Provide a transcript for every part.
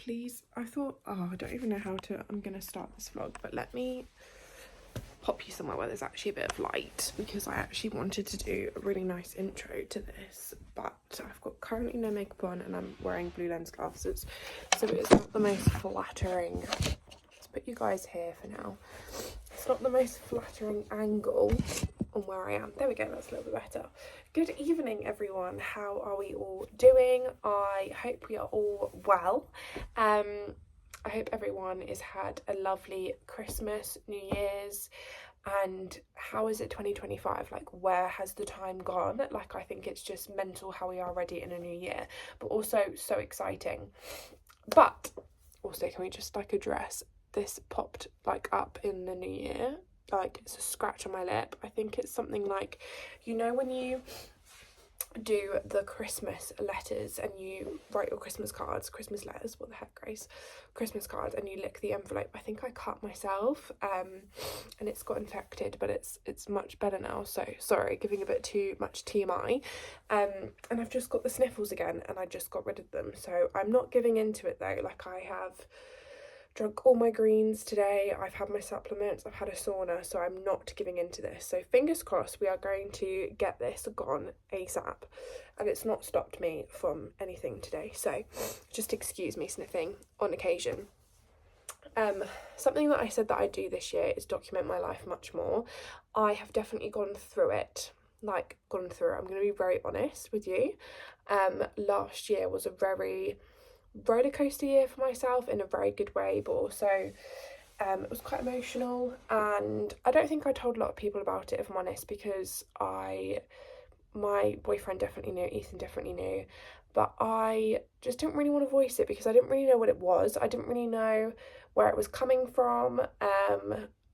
please, I thought, oh, I don't even know how I'm going to start this vlog, but let me pop you somewhere where there's actually a bit of light, because I actually wanted to do a really nice intro to this, but I've got currently no makeup on and I'm wearing blue lens glasses, so it's not the most flattering. Let's put you guys here for now. It's not the most flattering angle on where I am. There we go, that's a little bit better. Good evening, everyone. How are we all doing? I hope we are all well. I hope everyone has had a lovely Christmas, New Year's, and how is it 2025? Like, where has the time gone? Like, I think it's just mental how we are already in a new year, but also so exciting. But also, can we just like address this popped like up in the new year? Like, it's a scratch on my lip. I think it's something like, you know, when you do the Christmas letters and you write your Christmas letters, what the heck, Grace? Christmas cards, and you lick the envelope. I think I cut myself and it's got infected, but it's much better now, so sorry, giving a bit too much TMI. And I've just got the sniffles again and I just got rid of them, so I'm not giving into it though. Like, I have drunk all my greens today, I've had my supplements, I've had a sauna, so I'm not giving into this. So fingers crossed we are going to get this gone ASAP, and it's not stopped me from anything today, so just excuse me sniffing on occasion. Something that I said that I'd do this year is document my life much more. I have definitely gone through it. I'm going to be very honest with you. Last year was a very roller coaster year for myself in a very good way, but also it was quite emotional, and I don't think I told a lot of people about it, if I'm honest, because my boyfriend definitely knew, Ethan definitely knew, but I just didn't really want to voice it because I didn't really know what it was. I didn't really know where it was coming from.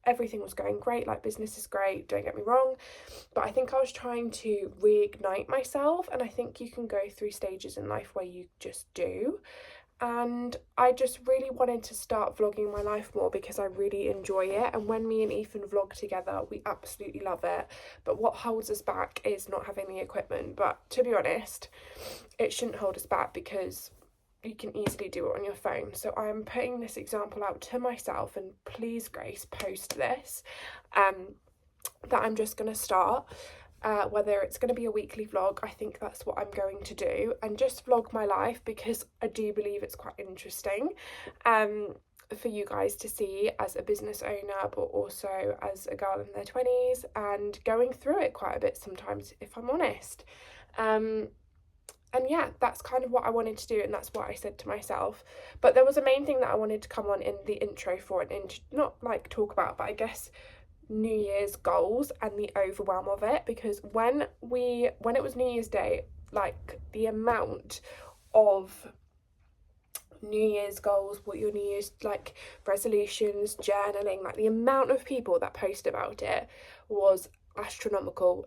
Everything was going great, like business is great, don't get me wrong, but I think I was trying to reignite myself, and I think you can go through stages in life where you just do, and I just really wanted to start vlogging my life more because I really enjoy it, and when me and Ethan vlog together we absolutely love it, but what holds us back is not having the equipment. But to be honest, it shouldn't hold us back because you can easily do it on your phone. So I'm putting this example out to myself, and please, Grace, post this, that I'm just going to start, whether it's going to be a weekly vlog. I think that's what I'm going to do, and just vlog my life because I do believe it's quite interesting for you guys to see as a business owner, but also as a girl in their 20s and going through it quite a bit sometimes, if I'm honest. And yeah, that's kind of what I wanted to do, and that's what I said to myself. But there was a main thing that I wanted to come on in the intro for, and not like talk about, but I guess New Year's goals and the overwhelm of it, because when it was New Year's Day, like the amount of New Year's goals, what your New Year's like resolutions, journaling, like the amount of people that post about it was astronomical.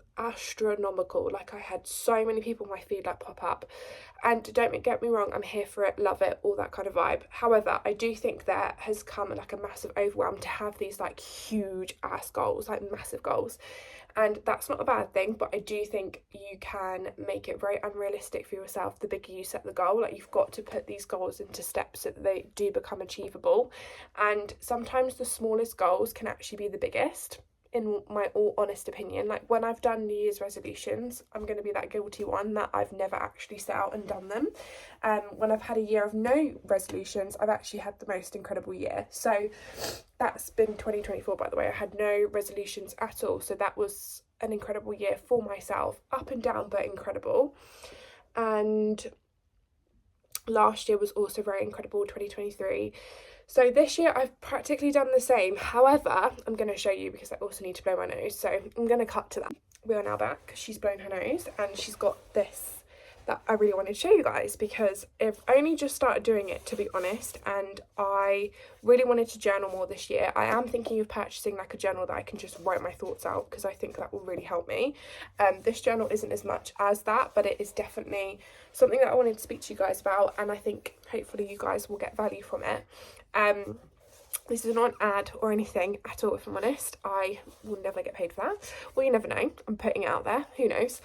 Like, I had so many people on my feed like pop up, and don't get me wrong, I'm here for it, love it, all that kind of vibe. However, I do think there has come like a massive overwhelm to have these like huge ass goals, like massive goals, and that's not a bad thing, but I do think you can make it very unrealistic for yourself the bigger you set the goal. Like, you've got to put these goals into steps so that they do become achievable, and sometimes the smallest goals can actually be the biggest, in my all honest opinion. Like, when I've done New Year's resolutions, I'm going to be that guilty one that I've never actually set out and done them. When I've had a year of no resolutions, I've actually had the most incredible year. So that's been 2024, by the way. I had no resolutions at all, so that was an incredible year for myself, up and down, but incredible. And last year was also very incredible, 2023. So this year I've practically done the same. However, I'm going to show you because I also need to blow my nose. So I'm going to cut to that. We are now back. She's blown her nose and she's got this that I really wanted to show you guys, because I've only just started doing it, to be honest, and I really wanted to journal more this year. I am thinking of purchasing like a journal that I can just write my thoughts out, because I think that will really help me. This journal isn't as much as that, but it is definitely something that I wanted to speak to you guys about, and I think hopefully you guys will get value from it. This is not an ad or anything at all, if I'm honest. I will never get paid for that. Well, you never know. I'm putting it out there. Who knows?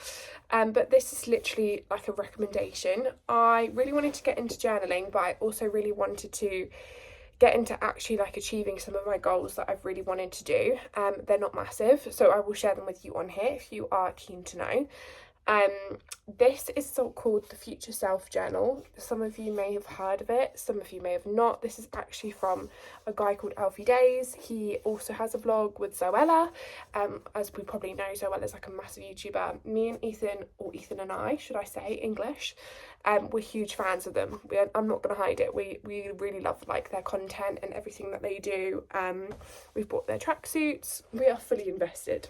But this is literally like a recommendation. I really wanted to get into journaling, but I also really wanted to get into actually like achieving some of my goals that I've really wanted to do. They're not massive, so I will share them with you on here if you are keen to know. This is called the Future Self Journal. Some of you may have heard of it, some of you may have not. This is actually from a guy called Alfie Days. He also has a vlog with Zoella. As we probably know, Zoella's like a massive YouTuber. Me and Ethan, or Ethan and I, should I say, English, we're huge fans of them. I'm not going to hide it. We really love like their content and everything that they do. We've bought their tracksuits. We are fully invested.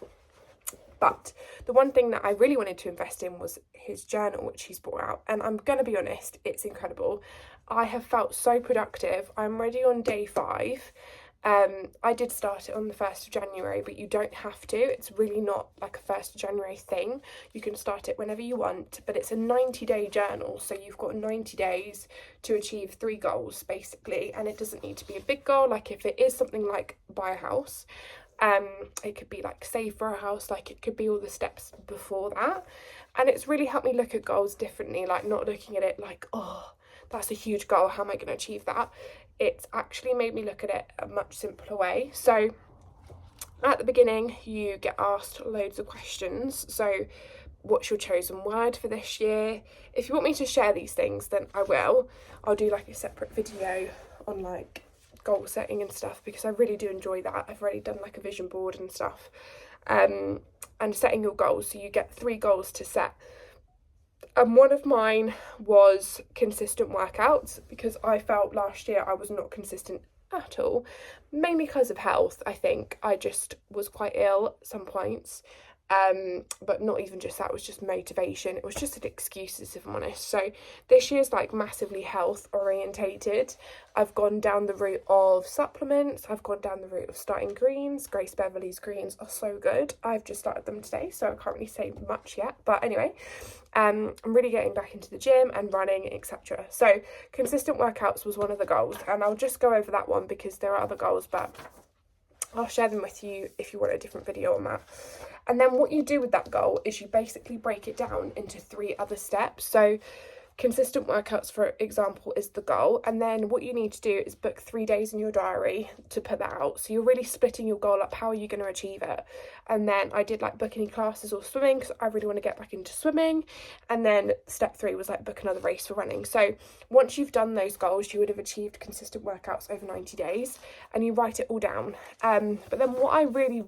But the one thing that I really wanted to invest in was his journal, which he's brought out. And I'm going to be honest, it's incredible. I have felt so productive. I'm already on day 5. I did start it on the 1st of January, but you don't have to. It's really not like a 1st of January thing. You can start it whenever you want, but it's a 90-day journal. So you've got 90 days to achieve 3 goals, basically. And it doesn't need to be a big goal. Like if it is something like buy a house, it could be like save for a house, like it could be all the steps before that. And it's really helped me look at goals differently, like not looking at it like, oh, that's a huge goal, how am I going to achieve that? It's actually made me look at it a much simpler way. So at the beginning you get asked loads of questions. So what's your chosen word for this year? If you want me to share these things, then I will. I'll do like a separate video on like goal setting and stuff, because I really do enjoy that. I've already done like a vision board and stuff, and setting your goals. So you get 3 goals to set, and one of mine was consistent workouts, because I felt last year I was not consistent at all, mainly because of health. I think I just was quite ill at some points, but not even just that, it was just motivation. It was just an excuses, if I'm honest. So this year's like massively health orientated. I've gone down the route of supplements. I've gone down the route of starting greens. Grace Beverley's greens are so good. I've just started them today, so I can't really say much yet. But anyway, I'm really getting back into the gym and running, etc. So consistent workouts was one of the goals, and I'll just go over that one because there are other goals, but I'll share them with you if you want a different video on that. And then what you do with that goal is you basically break it down into 3 other steps. So consistent workouts, for example, is the goal. And then what you need to do is book 3 days in your diary to put that out. So you're really splitting your goal up. How are you going to achieve it? And then I did like book any classes or swimming, because I really want to get back into swimming. And then step 3 was like book another race for running. So once you've done those goals, you would have achieved consistent workouts over 90 days, and you write it all down. But then what I really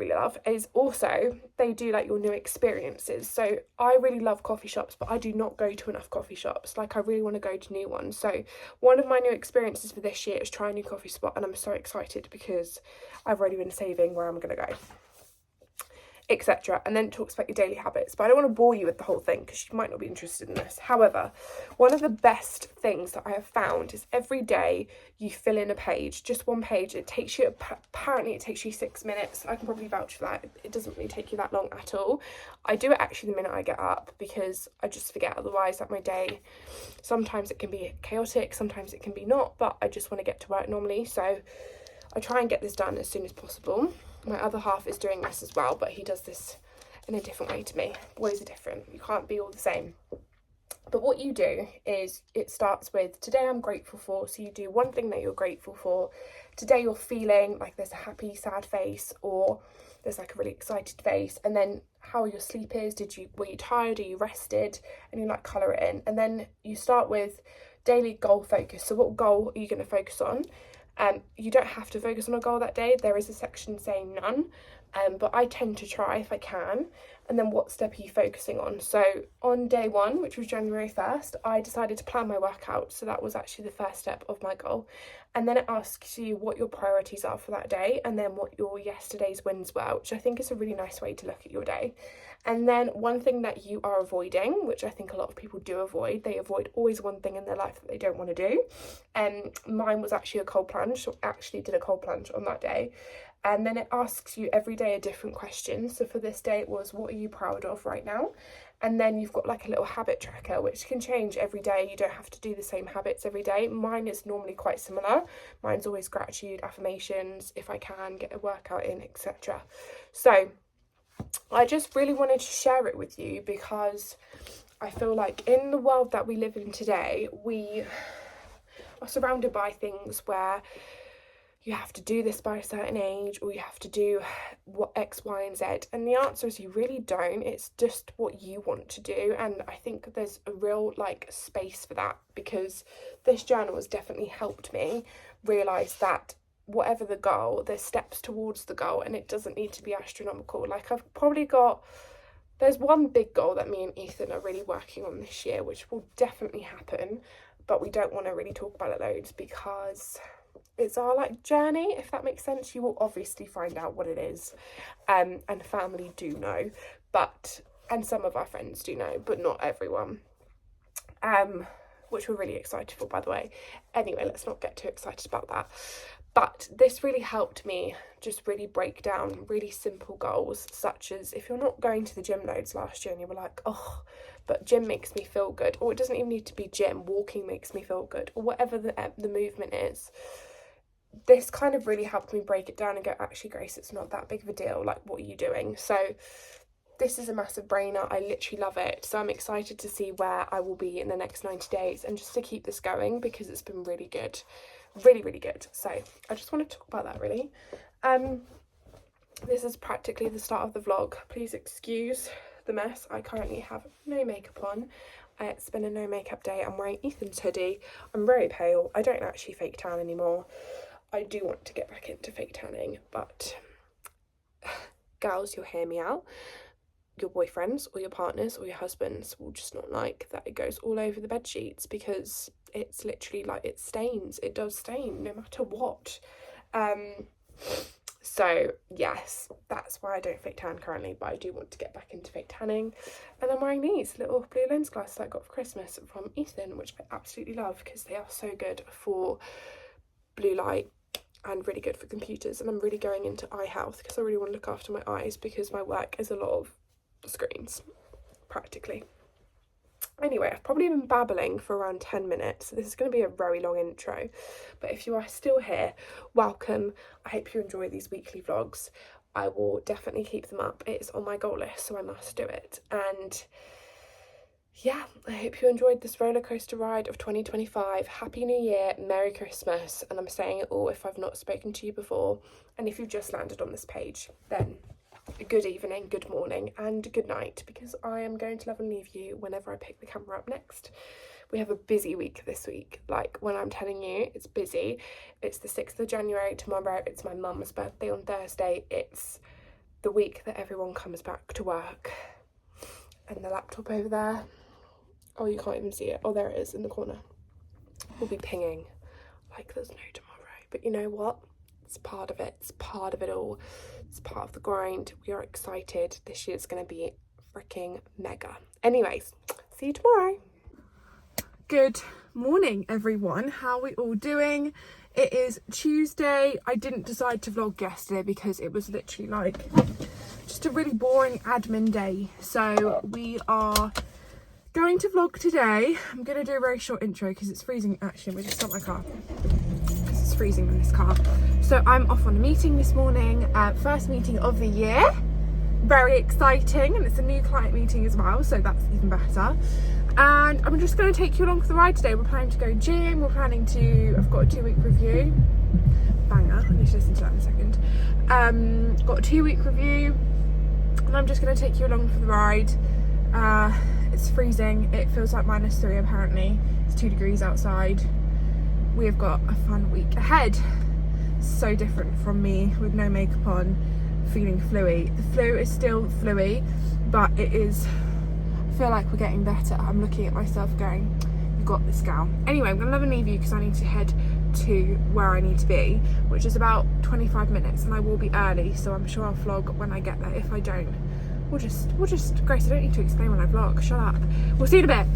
love is also they do like your new experiences. So I really love coffee shops, but I do not go to enough coffee shops. Like I really want to go to new ones. So one of my new experiences for this year is try a new coffee spot, and I'm so excited because I've already been saving where I'm going to go, etc. And then it talks about your daily habits, but I don't want to bore you with the whole thing because you might not be interested in this. However, one of the best things that I have found is every day you fill in a page, just one page. It takes you, apparently it takes you 6 minutes. I can probably vouch for that. It doesn't really take you that long at all. I do it actually the minute I get up because I just forget otherwise that my day, sometimes it can be chaotic, sometimes it can be not, but I just want to get to work normally. So I try and get this done as soon as possible. My other half is doing this as well, but he does this in a different way to me. Boys are different. You can't be all the same. But what you do is it starts with today I'm grateful for. So you do one thing that you're grateful for. Today you're feeling like there's a happy, sad face, or there's like a really excited face. And then how your sleep is. Were you tired? Are you rested? And you like colour it in. And then you start with daily goal focus. So what goal are you going to focus on? You don't have to focus on a goal that day. There is a section saying none, but I tend to try if I can. And then what step are you focusing on? So on day 1, which was January 1st, I decided to plan my workout. So that was actually the first step of my goal. And then it asks you what your priorities are for that day, and then what your yesterday's wins were, which I think is a really nice way to look at your day. And then one thing that you are avoiding, which I think a lot of people do avoid, they avoid always one thing in their life that they don't want to do. Mine was actually a cold plunge. So I actually did a cold plunge on that day. And then it asks you every day a different question. So for this day it was, what are you proud of right now? And then you've got like a little habit tracker, which can change every day. You don't have to do the same habits every day. Mine is normally quite similar. Mine's always gratitude, affirmations, if I can, get a workout in, etc. So I just really wanted to share it with you because I feel like in the world that we live in today, we are surrounded by things where you have to do this by a certain age, or you have to do what X, Y, and Z. And the answer is you really don't. It's just what you want to do. And I think there's a real like space for that, because this journal has definitely helped me realise that whatever the goal, there's steps towards the goal, and it doesn't need to be astronomical. Like there's one big goal that me and Ethan are really working on this year, which will definitely happen, but we don't want to really talk about it loads because it's our like journey, if that makes sense. You will obviously find out what it is, and family do know, and some of our friends do know, but not everyone, which we're really excited for, by the way. Anyway, let's not get too excited about that. But this really helped me just really break down really simple goals, such as if you're not going to the gym loads last year and you were like, oh, but gym makes me feel good, or it doesn't even need to be gym, walking makes me feel good, or whatever the movement is. This kind of really helped me break it down and go, actually, Grace, it's not that big of a deal. Like, what are you doing? So this is a massive brainer. I literally love it. So I'm excited to see where I will be in the next 90 days and just to keep this going, because it's been really good. Really, really good. So I just want to talk about that, really. This is practically the start of the vlog. Please excuse the mess. I currently have no makeup on. It's been a no makeup day. I'm wearing Ethan's hoodie. I'm very pale. I don't actually fake tan anymore. I do want to get back into fake tanning, but gals, you'll hear me out. Your boyfriends or your partners or your husbands will just not like that it goes all over the bed sheets, because it's literally like it stains. It does stain no matter what. So yes, that's why I don't fake tan currently, but I do want to get back into fake tanning. And I'm wearing these little blue lens glasses I got for Christmas from Ethan, which I absolutely love because they are so good for blue light and really good for computers. And I'm really going into eye health because I really want to look after my eyes, because my work is a lot of screens practically. Anyway, I've probably been babbling for around 10 minutes, so this is going to be a very long intro, but if you are still here, welcome. I hope you enjoy these weekly vlogs. I will definitely keep them up. It's on my goal list, so I must do it. And yeah, I hope you enjoyed this roller coaster ride of 2025. Happy New Year, Merry Christmas, and I'm saying it all if I've not spoken to you before, and if you've just landed on this page, then good evening, good morning, and good night, because I am going to love and leave you whenever I pick the camera up next. We have a busy week this week. Like, when I'm telling you it's busy, it's the 6th of January tomorrow. It's my mum's birthday on Thursday. It's the week that everyone comes back to work. And the laptop over there, oh, you can't even see it. Oh, there it is in the corner. Will be pinging like there's no tomorrow. But you know what? It's part of it. It's part of it all. It's part of the grind. We are excited. This year's going to be freaking mega. Anyways, see you tomorrow. Good morning, everyone. How are we all doing? It is Tuesday. I didn't decide to vlog yesterday because it was literally like just a really boring admin day. So we are going to vlog today. I'm going to do a very short intro because it's freezing. Actually, we just stop my car. It's freezing in this car. So I'm off on a meeting this morning, first meeting of the year, very exciting, and it's a new client meeting as well, so that's even better. And I'm just going to take you along for the ride today. We're planning to go gym, I've got a 2-week review, banger, I need to listen to that in a second. Got a 2-week review, and I'm just going to take you along for the ride. It's freezing, it feels like -3 apparently, it's 2 degrees outside. We have got a fun week ahead. So different from me with no makeup on, feeling fluey. The flu is still fluey, but it is, I feel like we're getting better. I'm looking at myself going, you got this, gal. Anyway, I'm gonna love and leave you because I need to head to where I need to be, which is about 25 minutes, and I will be early, so I'm sure I'll vlog when I get there. If I don't, we'll just Grace, I don't need to explain when I vlog, shut up. We'll see you in a bit.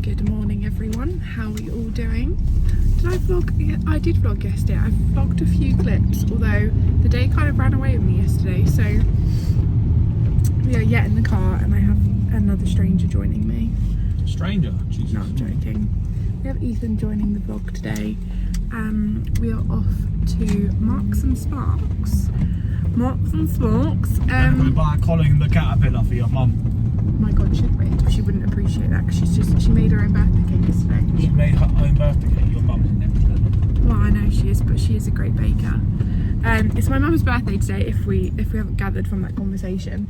Good morning, everyone. How are you all doing? Did I vlog? Yeah, I did vlog yesterday. I vlogged a few clips, although the day kind of ran away with me yesterday. So we are yet in the car, and I have another stranger joining me. Stranger? Jesus. No, I'm joking. We have Ethan joining the vlog today. We are off to Marks and Sparks. Marks and Sparks. Go buy Colin the caterpillar for your mum. Oh my god, she wouldn't appreciate that because she made her own birthday cake yesterday. She made her own birthday cake. Your mum's an infant. Well, I know she is, but she is a great baker. It's my mum's birthday today, if we haven't gathered from that conversation.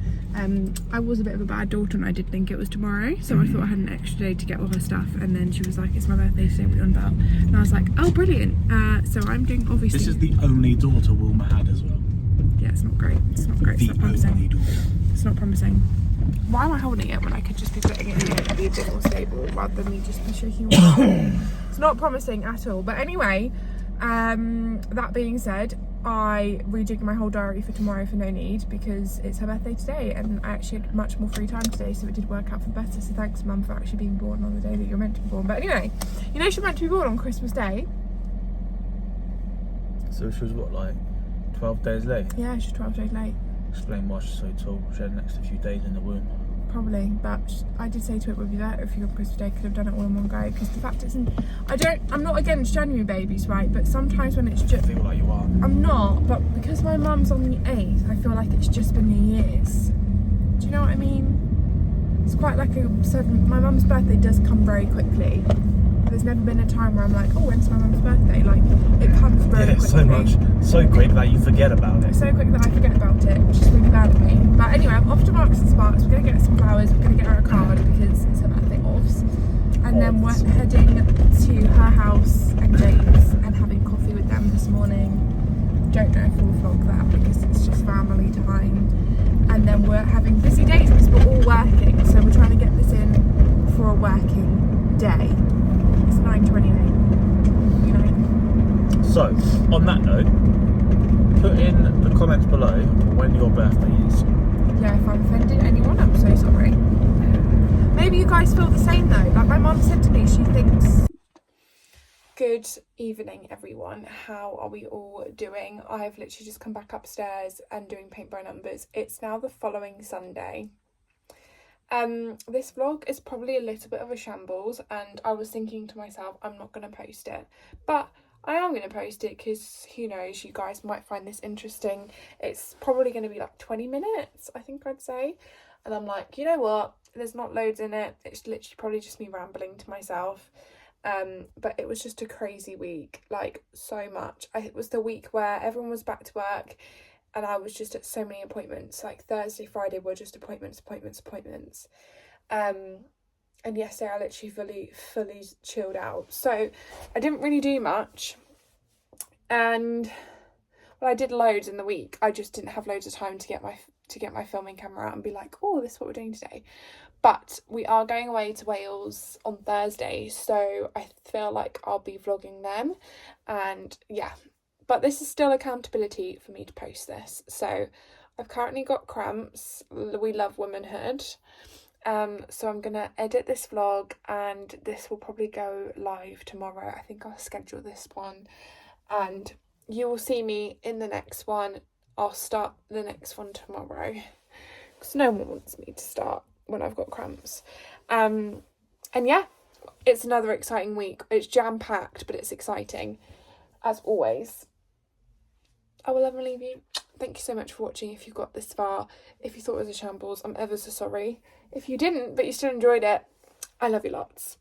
I was a bit of a bad daughter and I did think it was tomorrow, so I thought I had an extra day to get all her stuff, and then she was like, it's my birthday today, what are you on about? And I was like, oh brilliant. So I'm doing, obviously... This is the only daughter Wilma had as well. Yeah, it's not great. It's not great. It's not promising. Daughter. It's not promising. Why am I holding it when I could just be putting it in here to be a bit more stable rather than me just be shaking it? It's not promising at all. But anyway, that being said, I rejigged my whole diary for tomorrow for no need because it's her birthday today and I actually had much more free time today, so it did work out for the better. So thanks, Mum, for actually being born on the day that you're meant to be born. But anyway, you know she's meant to be born on Christmas Day. So she was what, like 12 days late? Yeah, she's 12 days late. Explain why she's so tall. She had an extra few days in the womb. Probably, but I did say to her it would be better if you on Christmas Day could have done it all in one go, because the fact is, I'm not against January babies, right, but sometimes when it's just... I feel like you are. I'm not, but because my mum's on the 8th, I feel like it's just been New Year's. Do you know what I mean? It's quite like my mum's birthday does come very quickly. There's never been a time where I'm like, oh, when's my mum's birthday? Like, it comes very quickly. So quick that you forget about it. So quick that I forget about it, which is really bad of me. But anyway, I'm off to Marks and Sparks. We're going to get some flowers, we're going to get her a card because it's her birthday offs. And then we're heading to her house and James and having coffee with them this morning. Don't know if we'll vlog that because it's just family time. And then we're having busy days because we're all working. So we're trying to get this in for a working day. It's 9:28, you know. So, on that note, put in the comments below when your birthday is. Yeah, if I've offended anyone, I'm so sorry. Maybe you guys feel the same though. Like my mum said to me, she thinks... Good evening, everyone. How are we all doing? I've literally just come back upstairs and doing paint by numbers. It's now the following Sunday. This vlog is probably a little bit of a shambles, and I was thinking to myself, I'm not going to post it, but I am going to post it because who knows, you guys might find this interesting. It's probably going to be like 20 minutes, I think I'd say, and I'm like, you know what, there's not loads in it, it's literally probably just me rambling to myself. But it was just a crazy week, like so much. It was the week where everyone was back to work and I was just at so many appointments. Like Thursday, Friday were just appointments. And yesterday I literally fully chilled out. So I didn't really do much. And well, I did loads in the week. I just didn't have loads of time to get my filming camera out and be like, oh, this is what we're doing today. But we are going away to Wales on Thursday, so I feel like I'll be vlogging then. And yeah, but this is still accountability for me to post this. So I've currently got cramps. We love womanhood. So I'm going to edit this vlog and this will probably go live tomorrow. I think I'll schedule this one and you will see me in the next one. I'll start the next one tomorrow because no one wants me to start when I've got cramps. And yeah, it's another exciting week. It's jam-packed, but it's exciting as always. I will never leave you. Thank you so much for watching. If you got this far, if you thought it was a shambles, I'm ever so sorry. If you didn't but you still enjoyed it, I love you lots.